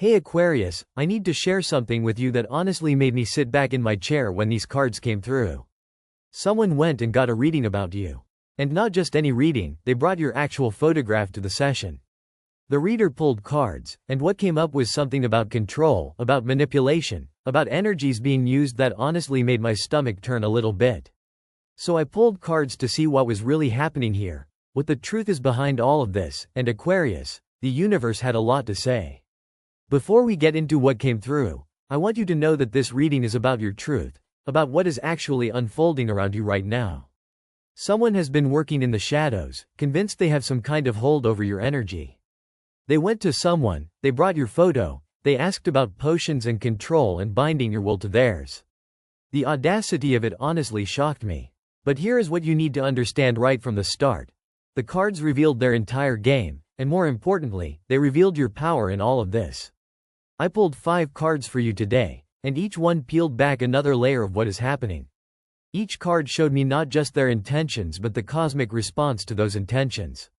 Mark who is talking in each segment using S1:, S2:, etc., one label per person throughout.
S1: Hey Aquarius, I need to share something with you that honestly made me sit back in my chair when these cards came through. Someone went and got a reading about you. And not just any reading, they brought your actual photograph to the session. The reader pulled cards, and what came up was something about control, about manipulation, about energies being used that honestly made my stomach turn a little bit. So I pulled cards to see what was really happening here, what the truth is behind all of this, and Aquarius, the universe had a lot to say. Before we get into what came through, I want you to know that this reading is about your truth, about what is actually unfolding around you right now. Someone has been working in the shadows, convinced they have some kind of hold over your energy. They went to someone, they brought your photo, they asked about potions and control and binding your will to theirs. The audacity of it honestly shocked me. But here is what you need to understand right from the start. The cards revealed their entire game, and more importantly, they revealed your power in all of this. I pulled 5 cards for you today, and each one peeled back another layer of what is happening. Each card showed me not just their intentions but the cosmic response to those intentions.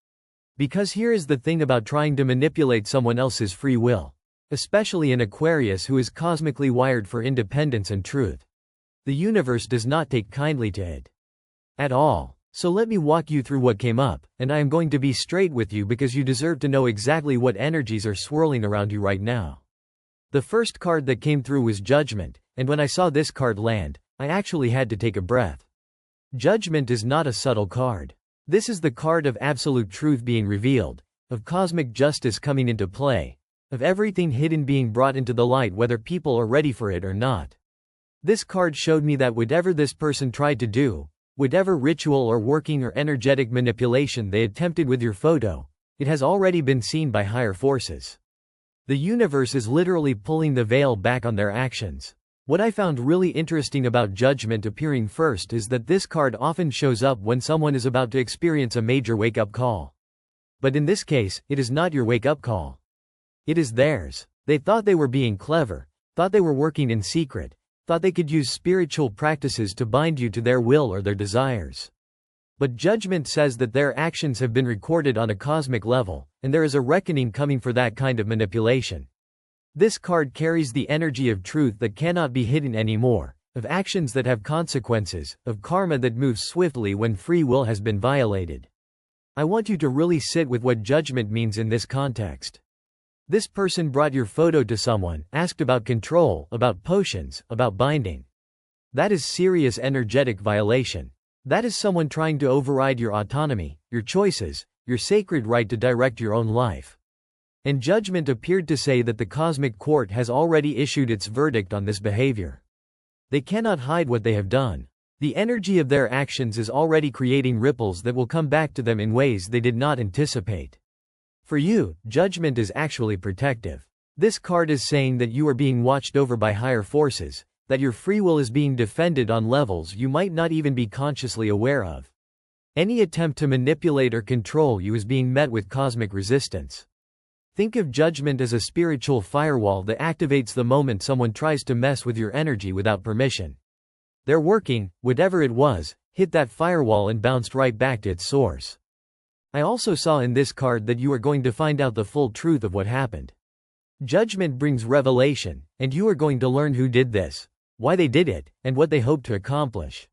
S1: Because here is the thing about trying to manipulate someone else's free will, especially an Aquarius who is cosmically wired for independence and truth. The universe does not take kindly to it. At all. So let me walk you through what came up, and I am going to be straight with you because you deserve to know exactly what energies are swirling around you right now. The first card that came through was Judgment, and when I saw this card land, I actually had to take a breath. Judgment is not a subtle card. This is the card of absolute truth being revealed, of cosmic justice coming into play, of everything hidden being brought into the light whether people are ready for it or not. This card showed me that whatever this person tried to do, whatever ritual or working or energetic manipulation they attempted with your photo, it has already been seen by higher forces. The universe is literally pulling the veil back on their actions. What I found really interesting about Judgment appearing first is that this card often shows up when someone is about to experience a major wake-up call. But in this case, it is not your wake-up call. It is theirs. They thought they were being clever, thought they were working in secret, thought they could use spiritual practices to bind you to their will or their desires. But Judgment says that their actions have been recorded on a cosmic level, and there is a reckoning coming for that kind of manipulation. This card carries the energy of truth that cannot be hidden anymore, of actions that have consequences, of karma that moves swiftly when free will has been violated. I want you to really sit with what Judgment means in this context. This person brought your photo to someone, asked about control, about potions, about binding. That is serious energetic violation. That is someone trying to override your autonomy, your choices, your sacred right to direct your own life. And Judgment appeared to say that the cosmic court has already issued its verdict on this behavior. They cannot hide what they have done. The energy of their actions is already creating ripples that will come back to them in ways they did not anticipate. For you, Judgment is actually protective. This card is saying that you are being watched over by higher forces, that your free will is being defended on levels you might not even be consciously aware of. Any attempt to manipulate or control you is being met with cosmic resistance. Think of Judgment as a spiritual firewall that activates the moment someone tries to mess with your energy without permission. Their working, whatever it was, hit that firewall and bounced right back to its source. I also saw in this card that you are going to find out the full truth of what happened. Judgment brings revelation, and you are going to learn who did this, why they did it, and what they hope to accomplish.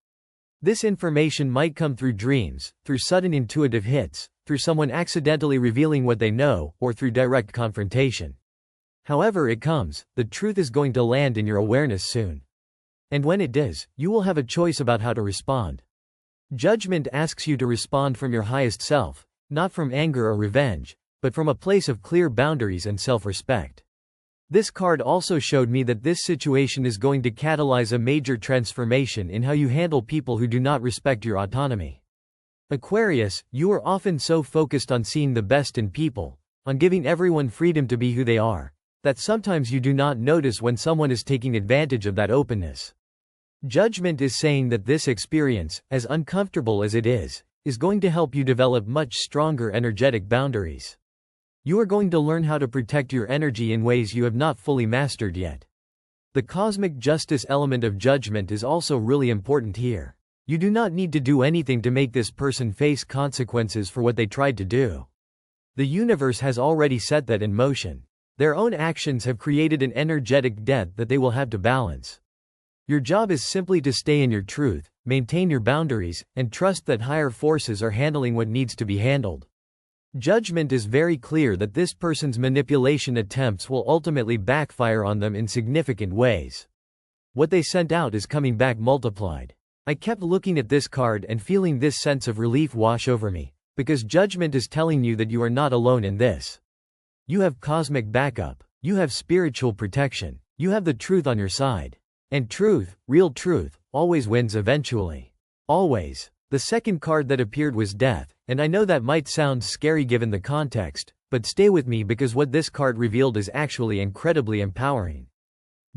S1: This information might come through dreams, through sudden intuitive hits, through someone accidentally revealing what they know, or through direct confrontation. However it comes, the truth is going to land in your awareness soon. And when it does, you will have a choice about how to respond. Judgment asks you to respond from your highest self, not from anger or revenge, but from a place of clear boundaries and self-respect. This card also showed me that this situation is going to catalyze a major transformation in how you handle people who do not respect your autonomy. Aquarius, you are often so focused on seeing the best in people, on giving everyone freedom to be who they are, that sometimes you do not notice when someone is taking advantage of that openness. Judgment is saying that this experience, as uncomfortable as it is going to help you develop much stronger energetic boundaries. You are going to learn how to protect your energy in ways you have not fully mastered yet. The cosmic justice element of Judgment is also really important here. You do not need to do anything to make this person face consequences for what they tried to do. The universe has already set that in motion. Their own actions have created an energetic debt that they will have to balance. Your job is simply to stay in your truth, maintain your boundaries, and trust that higher forces are handling what needs to be handled. Judgment is very clear that this person's manipulation attempts will ultimately backfire on them in significant ways. What they sent out is coming back multiplied. I kept looking at this card and feeling this sense of relief wash over me, because Judgment is telling you that you are not alone in this. You have cosmic backup. You have spiritual protection. You have the truth on your side. And truth, real truth, always wins eventually. Always. The second card that appeared was Death, and I know that might sound scary given the context, but stay with me because what this card revealed is actually incredibly empowering.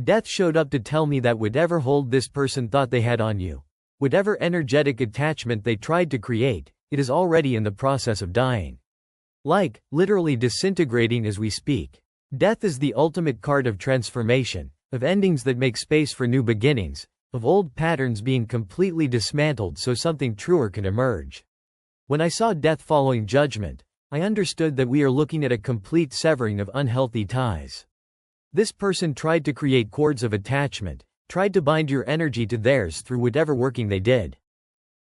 S1: Death showed up to tell me that whatever hold this person thought they had on you, whatever energetic attachment they tried to create, it is already in the process of dying. Like, literally disintegrating as we speak. Death is the ultimate card of transformation, of endings that make space for new beginnings, of old patterns being completely dismantled so something truer can emerge. When I saw Death following Judgment, I understood that we are looking at a complete severing of unhealthy ties. This person tried to create cords of attachment, tried to bind your energy to theirs through whatever working they did.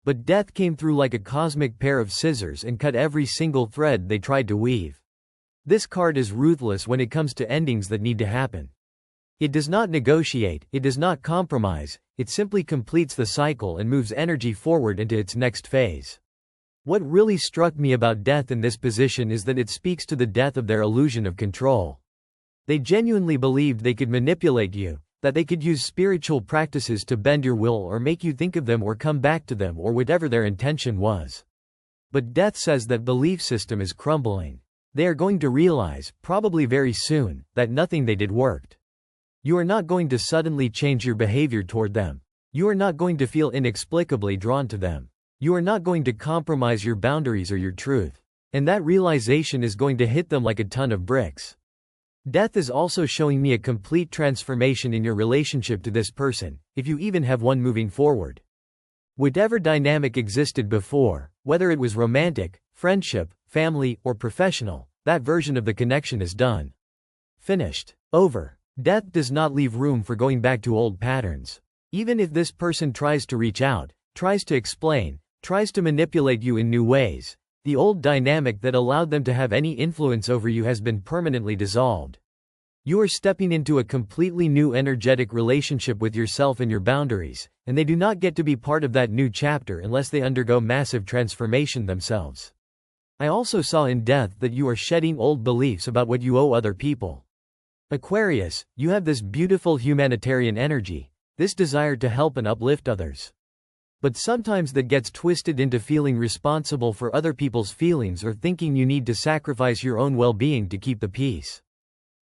S1: But Death came through like a cosmic pair of scissors and cut every single thread they tried to weave. This card is ruthless when it comes to endings that need to happen. It does not negotiate, it does not compromise, it simply completes the cycle and moves energy forward into its next phase. What really struck me about Death in this position is that it speaks to the death of their illusion of control. They genuinely believed they could manipulate you, that they could use spiritual practices to bend your will or make you think of them or come back to them or whatever their intention was. But Death says that belief system is crumbling. They are going to realize, probably very soon, that nothing they did worked. You are not going to suddenly change your behavior toward them. You are not going to feel inexplicably drawn to them. You are not going to compromise your boundaries or your truth. And that realization is going to hit them like a ton of bricks. Death is also showing me a complete transformation in your relationship to this person, if you even have one moving forward. Whatever dynamic existed before, whether it was romantic, friendship, family, or professional, that version of the connection is done. Finished. Over. Death does not leave room for going back to old patterns. Even if this person tries to reach out, tries to explain, tries to manipulate you in new ways, the old dynamic that allowed them to have any influence over you has been permanently dissolved. You are stepping into a completely new energetic relationship with yourself and your boundaries, and they do not get to be part of that new chapter unless they undergo massive transformation themselves. I also saw in Death that you are shedding old beliefs about what you owe other people. Aquarius, you have this beautiful humanitarian energy, this desire to help and uplift others. But sometimes that gets twisted into feeling responsible for other people's feelings or thinking you need to sacrifice your own well-being to keep the peace.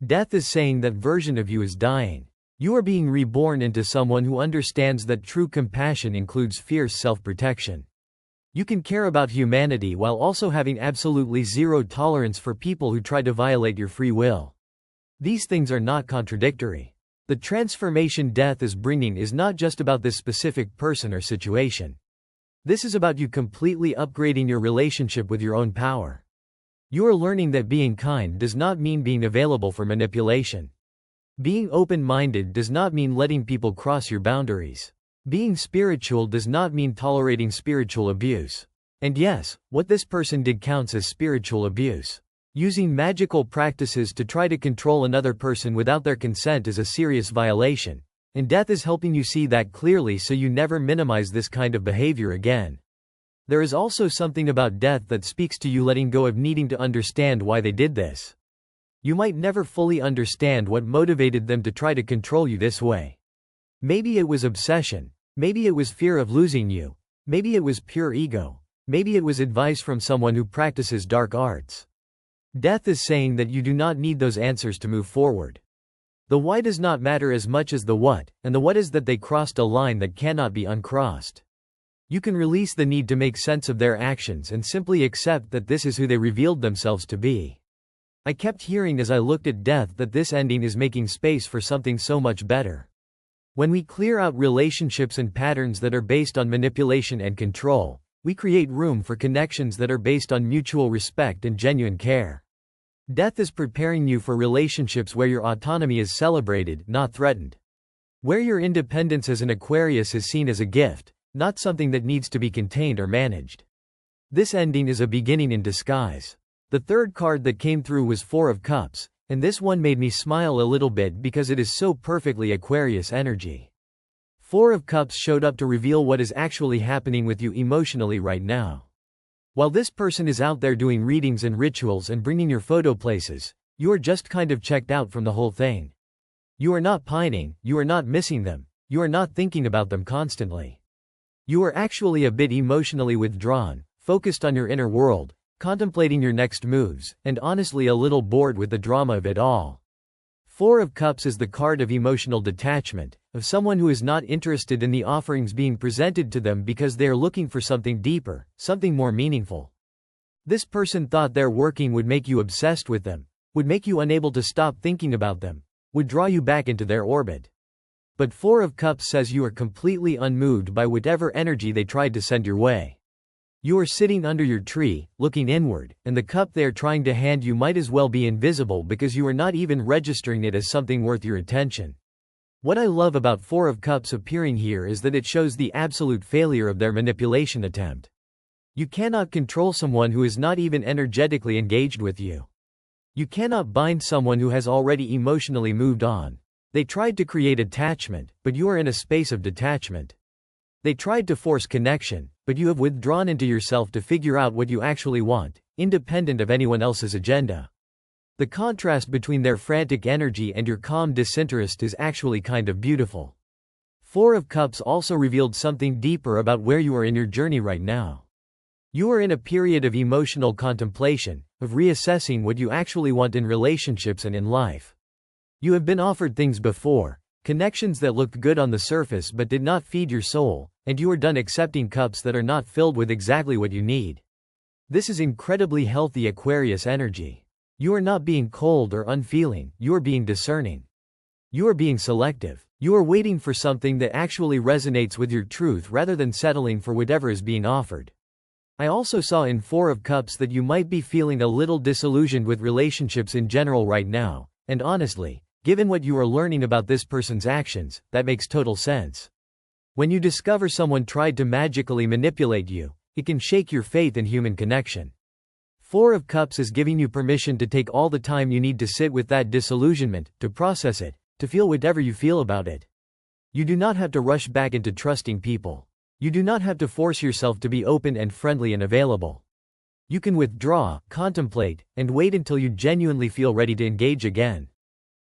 S1: Death is saying that version of you is dying. You are being reborn into someone who understands that true compassion includes fierce self-protection. You can care about humanity while also having absolutely zero tolerance for people who try to violate your free will. These things are not contradictory. The transformation Death is bringing is not just about this specific person or situation. This is about you completely upgrading your relationship with your own power. You are learning that being kind does not mean being available for manipulation. Being open-minded does not mean letting people cross your boundaries. Being spiritual does not mean tolerating spiritual abuse. And yes, what this person did counts as spiritual abuse. Using magical practices to try to control another person without their consent is a serious violation, and Death is helping you see that clearly so you never minimize this kind of behavior again. There is also something about Death that speaks to you letting go of needing to understand why they did this. You might never fully understand what motivated them to try to control you this way. Maybe it was obsession, maybe it was fear of losing you, maybe it was pure ego, maybe it was advice from someone who practices dark arts. Death is saying that you do not need those answers to move forward. The why does not matter as much as the what, and the what is that they crossed a line that cannot be uncrossed. You can release the need to make sense of their actions and simply accept that this is who they revealed themselves to be. I kept hearing as I looked at Death that this ending is making space for something so much better. When we clear out relationships and patterns that are based on manipulation and control, we create room for connections that are based on mutual respect and genuine care. Death is preparing you for relationships where your autonomy is celebrated, not threatened. Where your independence as an Aquarius is seen as a gift, not something that needs to be contained or managed. This ending is a beginning in disguise. The third card that came through was Four of Cups, and this one made me smile a little bit because it is so perfectly Aquarius energy. Four of Cups showed up to reveal what is actually happening with you emotionally right now. While this person is out there doing readings and rituals and bringing your photo places, you are just kind of checked out from the whole thing. You are not pining, you are not missing them, you are not thinking about them constantly. You are actually a bit emotionally withdrawn, focused on your inner world, contemplating your next moves, and honestly a little bored with the drama of it all. Four of Cups is the card of emotional detachment, of someone who is not interested in the offerings being presented to them because they are looking for something deeper, something more meaningful. This person thought their working would make you obsessed with them, would make you unable to stop thinking about them, would draw you back into their orbit. But Four of Cups says you are completely unmoved by whatever energy they tried to send your way. You are sitting under your tree, looking inward, and the cup they are trying to hand you might as well be invisible because you are not even registering it as something worth your attention. What I love about Four of Cups appearing here is that it shows the absolute failure of their manipulation attempt. You cannot control someone who is not even energetically engaged with you. You cannot bind someone who has already emotionally moved on. They tried to create attachment, but you are in a space of detachment. They tried to force connection, but you have withdrawn into yourself to figure out what you actually want, independent of anyone else's agenda. The contrast between their frantic energy and your calm disinterest is actually kind of beautiful. Four of Cups also revealed something deeper about where you are in your journey right now. You are in a period of emotional contemplation, of reassessing what you actually want in relationships and in life. You have been offered things before, connections that looked good on the surface but did not feed your soul, and you are done accepting cups that are not filled with exactly what you need. This is incredibly healthy Aquarius energy. You are not being cold or unfeeling, you are being discerning. You are being selective. You are waiting for something that actually resonates with your truth rather than settling for whatever is being offered. I also saw in Four of Cups that you might be feeling a little disillusioned with relationships in general right now, and honestly, given what you are learning about this person's actions, that makes total sense. When you discover someone tried to magically manipulate you, it can shake your faith in human connection. Four of Cups is giving you permission to take all the time you need to sit with that disillusionment, to process it, to feel whatever you feel about it. You do not have to rush back into trusting people. You do not have to force yourself to be open and friendly and available. You can withdraw, contemplate, and wait until you genuinely feel ready to engage again.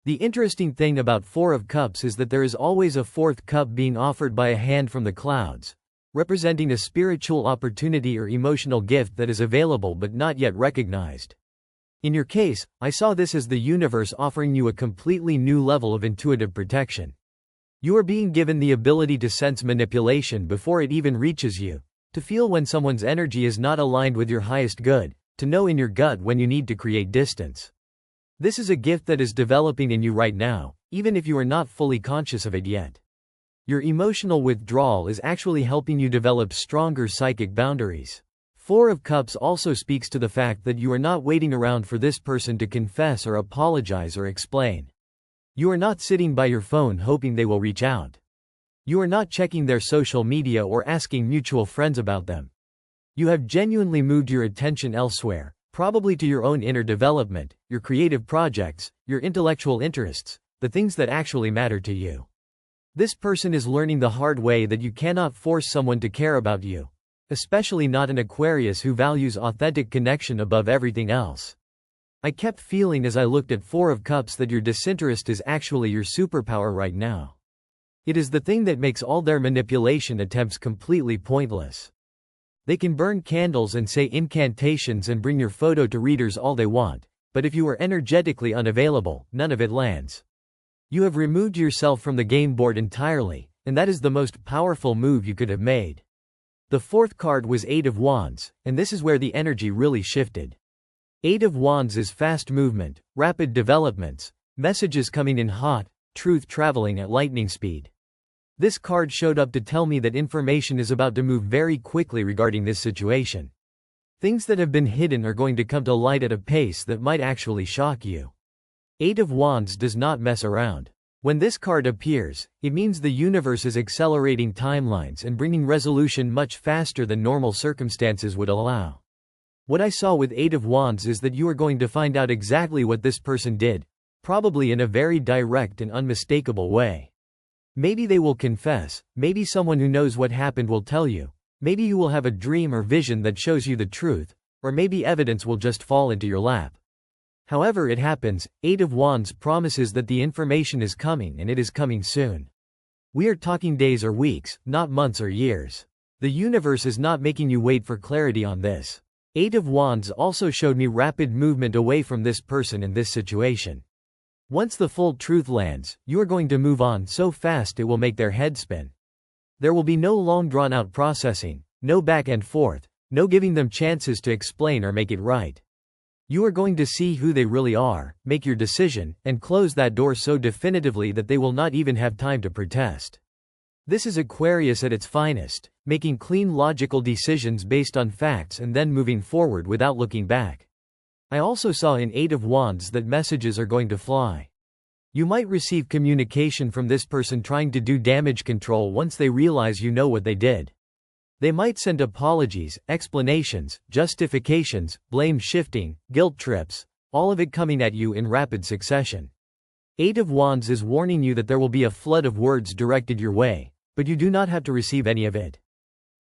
S1: The interesting thing about Four of Cups is that there is always a fourth cup being offered by a hand from the clouds, representing a spiritual opportunity or emotional gift that is available but not yet recognized. In your case, I saw this as the universe offering you a completely new level of intuitive protection. You are being given the ability to sense manipulation before it even reaches you, to feel when someone's energy is not aligned with your highest good, to know in your gut when you need to create distance. This is a gift that is developing in you right now, even if you are not fully conscious of it yet. Your emotional withdrawal is actually helping you develop stronger psychic boundaries. Four of Cups also speaks to the fact that you are not waiting around for this person to confess or apologize or explain. You are not sitting by your phone hoping they will reach out. You are not checking their social media or asking mutual friends about them. You have genuinely moved your attention elsewhere, probably to your own inner development, your creative projects, your intellectual interests, the things that actually matter to you. This person is learning the hard way that you cannot force someone to care about you, especially not an Aquarius who values authentic connection above everything else. I kept feeling as I looked at Four of Cups that your disinterest is actually your superpower right now. It is the thing that makes all their manipulation attempts completely pointless. They can burn candles and say incantations and bring your photo to readers all they want, but if you are energetically unavailable, none of it lands. You have removed yourself from the game board entirely, and that is the most powerful move you could have made. The fourth card was Eight of Wands, and this is where the energy really shifted. Eight of Wands is fast movement, rapid developments, messages coming in hot, truth traveling at lightning speed. This card showed up to tell me that information is about to move very quickly regarding this situation. Things that have been hidden are going to come to light at a pace that might actually shock you. Eight of Wands does not mess around. When this card appears, it means the universe is accelerating timelines and bringing resolution much faster than normal circumstances would allow. What I saw with Eight of Wands is that you are going to find out exactly what this person did, probably in a very direct and unmistakable way. Maybe they will confess, maybe someone who knows what happened will tell you, maybe you will have a dream or vision that shows you the truth, or maybe evidence will just fall into your lap. However it happens, Eight of Wands promises that the information is coming and it is coming soon. We are talking days or weeks, not months or years. The universe is not making you wait for clarity on this. Eight of Wands also showed me rapid movement away from this person in this situation. Once the full truth lands, you are going to move on so fast it will make their head spin. There will be no long drawn-out processing, no back and forth, no giving them chances to explain or make it right. You are going to see who they really are, make your decision, and close that door so definitively that they will not even have time to protest. This is Aquarius at its finest, making clean logical decisions based on facts and then moving forward without looking back. I also saw in Eight of Wands that messages are going to fly. You might receive communication from this person trying to do damage control once they realize you know what they did. They might send apologies, explanations, justifications, blame shifting, guilt trips, all of it coming at you in rapid succession. Eight of Wands is warning you that there will be a flood of words directed your way, but you do not have to receive any of it.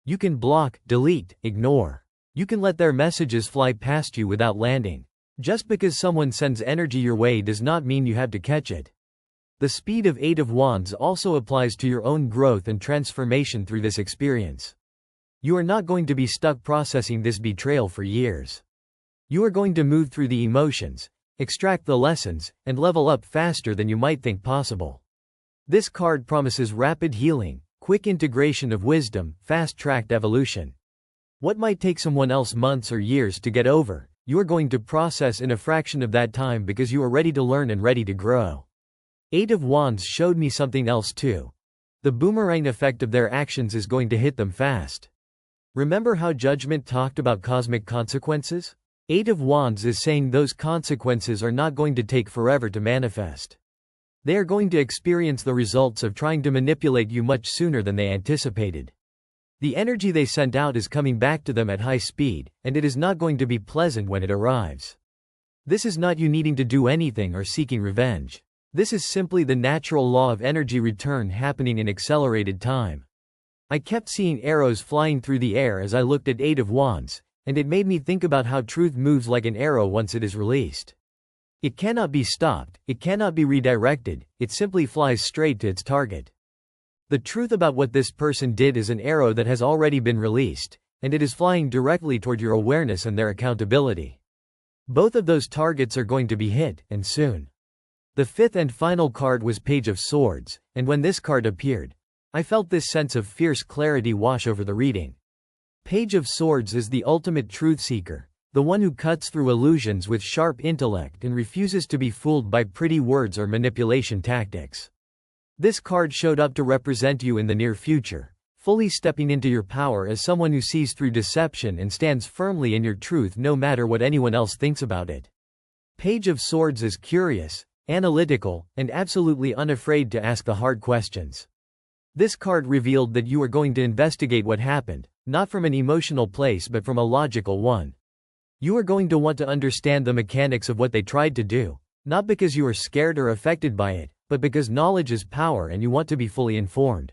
S1: You can block, delete, ignore. You can let their messages fly past you without landing. Just because someone sends energy your way does not mean you have to catch it. The speed of Eight of Wands also applies to your own growth and transformation through this experience. You are not going to be stuck processing this betrayal for years. You are going to move through the emotions, extract the lessons, and level up faster than you might think possible. This card promises rapid healing, quick integration of wisdom, fast-tracked evolution. What might take someone else months or years to get over, you are going to process in a fraction of that time because you are ready to learn and ready to grow. Eight of Wands showed me something else too. The boomerang effect of their actions is going to hit them fast. Remember how Judgment talked about cosmic consequences? Eight of Wands is saying those consequences are not going to take forever to manifest. They are going to experience the results of trying to manipulate you much sooner than they anticipated. The energy they sent out is coming back to them at high speed, and it is not going to be pleasant when it arrives. This is not you needing to do anything or seeking revenge. This is simply the natural law of energy return happening in accelerated time. I kept seeing arrows flying through the air as I looked at Eight of Wands, and it made me think about how truth moves like an arrow once it is released. It cannot be stopped, it cannot be redirected, it simply flies straight to its target. The truth about what this person did is an arrow that has already been released, and it is flying directly toward your awareness and their accountability. Both of those targets are going to be hit, and soon. The fifth and final card was Page of Swords, and when this card appeared, I felt this sense of fierce clarity wash over the reading. Page of Swords is the ultimate truth seeker, the one who cuts through illusions with sharp intellect and refuses to be fooled by pretty words or manipulation tactics. This card showed up to represent you in the near future, fully stepping into your power as someone who sees through deception and stands firmly in your truth no matter what anyone else thinks about it. Page of Swords is curious, analytical, and absolutely unafraid to ask the hard questions. This card revealed that you are going to investigate what happened, not from an emotional place but from a logical one. You are going to want to understand the mechanics of what they tried to do, not because you are scared or affected by it, but because knowledge is power and you want to be fully informed.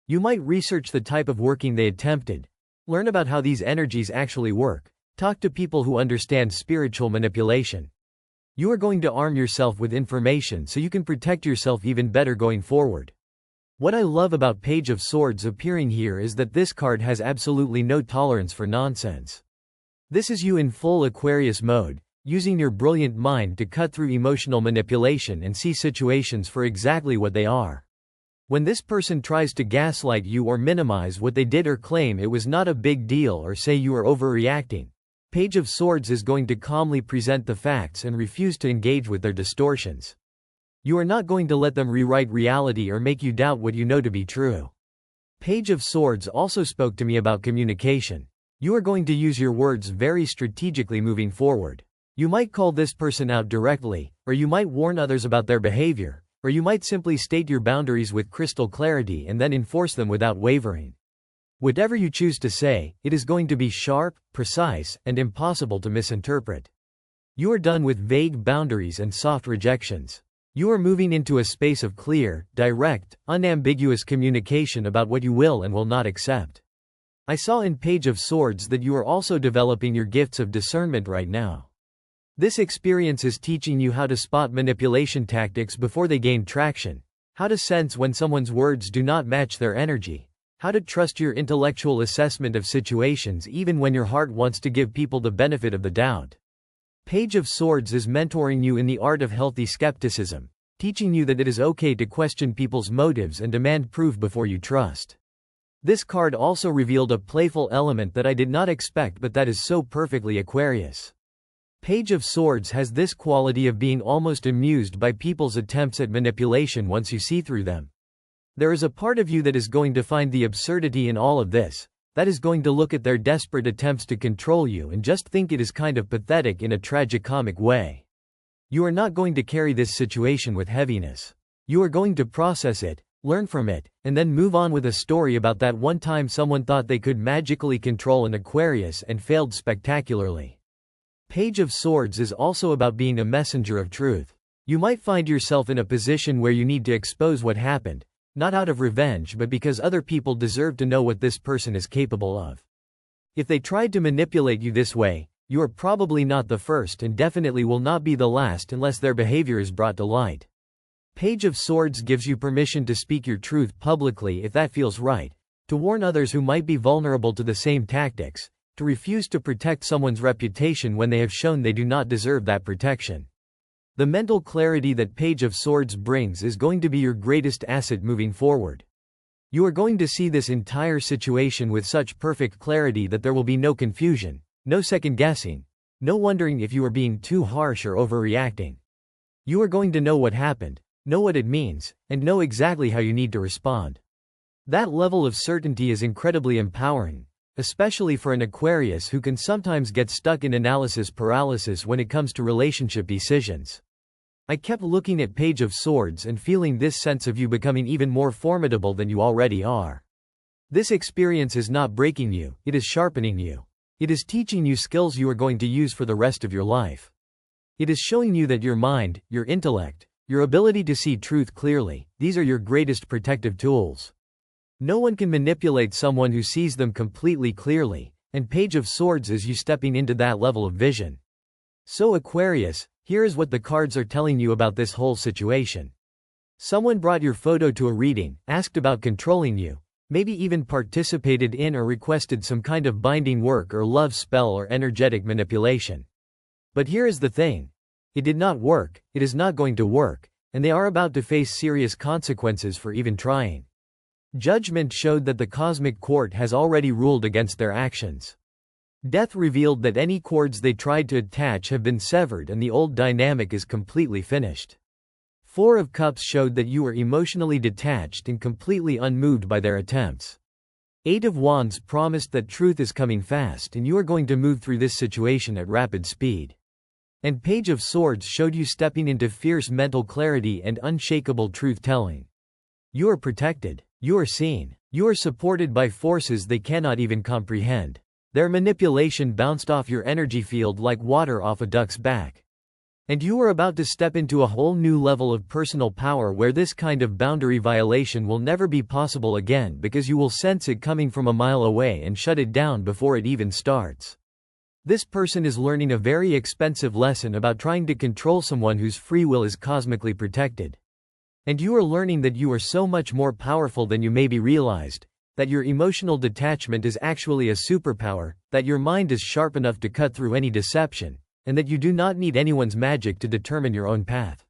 S1: You might research the type of working they attempted, learn about how these energies actually work, talk to people who understand spiritual manipulation. You are going to arm yourself with information so you can protect yourself even better going forward. What I love about Page of Swords appearing here is that this card has absolutely no tolerance for nonsense. This is you in full Aquarius mode, using your brilliant mind to cut through emotional manipulation and see situations for exactly what they are. When this person tries to gaslight you or minimize what they did or claim it was not a big deal or say you are overreacting, Page of Swords is going to calmly present the facts and refuse to engage with their distortions. You are not going to let them rewrite reality or make you doubt what you know to be true. Page of Swords also spoke to me about communication. You are going to use your words very strategically moving forward. You might call this person out directly, or you might warn others about their behavior, or you might simply state your boundaries with crystal clarity and then enforce them without wavering. Whatever you choose to say, it is going to be sharp, precise, and impossible to misinterpret. You are done with vague boundaries and soft rejections. You are moving into a space of clear, direct, unambiguous communication about what you will and will not accept. I saw in Page of Swords that you are also developing your gifts of discernment right now. This experience is teaching you how to spot manipulation tactics before they gain traction, how to sense when someone's words do not match their energy, how to trust your intellectual assessment of situations even when your heart wants to give people the benefit of the doubt. Page of Swords is mentoring you in the art of healthy skepticism, teaching you that it is okay to question people's motives and demand proof before you trust. This card also revealed a playful element that I did not expect, but that is so perfectly Aquarius. Page of Swords has this quality of being almost amused by people's attempts at manipulation once you see through them. There is a part of you that is going to find the absurdity in all of this, that is going to look at their desperate attempts to control you and just think it is kind of pathetic in a tragicomic way. You are not going to carry this situation with heaviness. You are going to process it, learn from it, and then move on with a story about that one time someone thought they could magically control an Aquarius and failed spectacularly. Page of Swords is also about being a messenger of truth. You might find yourself in a position where you need to expose what happened, not out of revenge but because other people deserve to know what this person is capable of. If they tried to manipulate you this way, you are probably not the first and definitely will not be the last unless their behavior is brought to light. Page of Swords gives you permission to speak your truth publicly if that feels right, to warn others who might be vulnerable to the same tactics, to refuse to protect someone's reputation when they have shown they do not deserve that protection. The mental clarity that Page of Swords brings is going to be your greatest asset moving forward. You are going to see this entire situation with such perfect clarity that there will be no confusion, no second guessing, no wondering if you are being too harsh or overreacting. You are going to know what happened, know what it means, and know exactly how you need to respond. That level of certainty is incredibly empowering, especially for an Aquarius who can sometimes get stuck in analysis paralysis when it comes to relationship decisions. I kept looking at Page of Swords and feeling this sense of you becoming even more formidable than you already are. This experience is not breaking you, it is sharpening you. It is teaching you skills you are going to use for the rest of your life. It is showing you that your mind, your intellect, your ability to see truth clearly, these are your greatest protective tools. No one can manipulate someone who sees them completely clearly, and Page of Swords is you stepping into that level of vision. So Aquarius, here is what the cards are telling you about this whole situation. Someone brought your photo to a reading, asked about controlling you, maybe even participated in or requested some kind of binding work or love spell or energetic manipulation. But here is the thing. It did not work, it is not going to work, and they are about to face serious consequences for even trying. Judgment showed that the cosmic court has already ruled against their actions. Death revealed that any cords they tried to attach have been severed and the old dynamic is completely finished. Four of Cups showed that you are emotionally detached and completely unmoved by their attempts. Eight of Wands promised that truth is coming fast and you are going to move through this situation at rapid speed. And Page of Swords showed you stepping into fierce mental clarity and unshakable truth-telling. You are protected. You are seen. You are supported by forces they cannot even comprehend. Their manipulation bounced off your energy field like water off a duck's back. And you are about to step into a whole new level of personal power where this kind of boundary violation will never be possible again because you will sense it coming from a mile away and shut it down before it even starts. This person is learning a very expensive lesson about trying to control someone whose free will is cosmically protected. And you are learning that you are so much more powerful than you maybe realized, that your emotional detachment is actually a superpower, that your mind is sharp enough to cut through any deception, and that you do not need anyone's magic to determine your own path.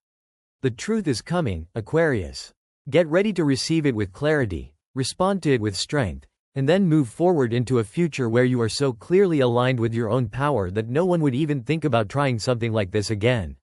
S1: The truth is coming, Aquarius. Get ready to receive it with clarity, respond to it with strength, and then move forward into a future where you are so clearly aligned with your own power that no one would even think about trying something like this again.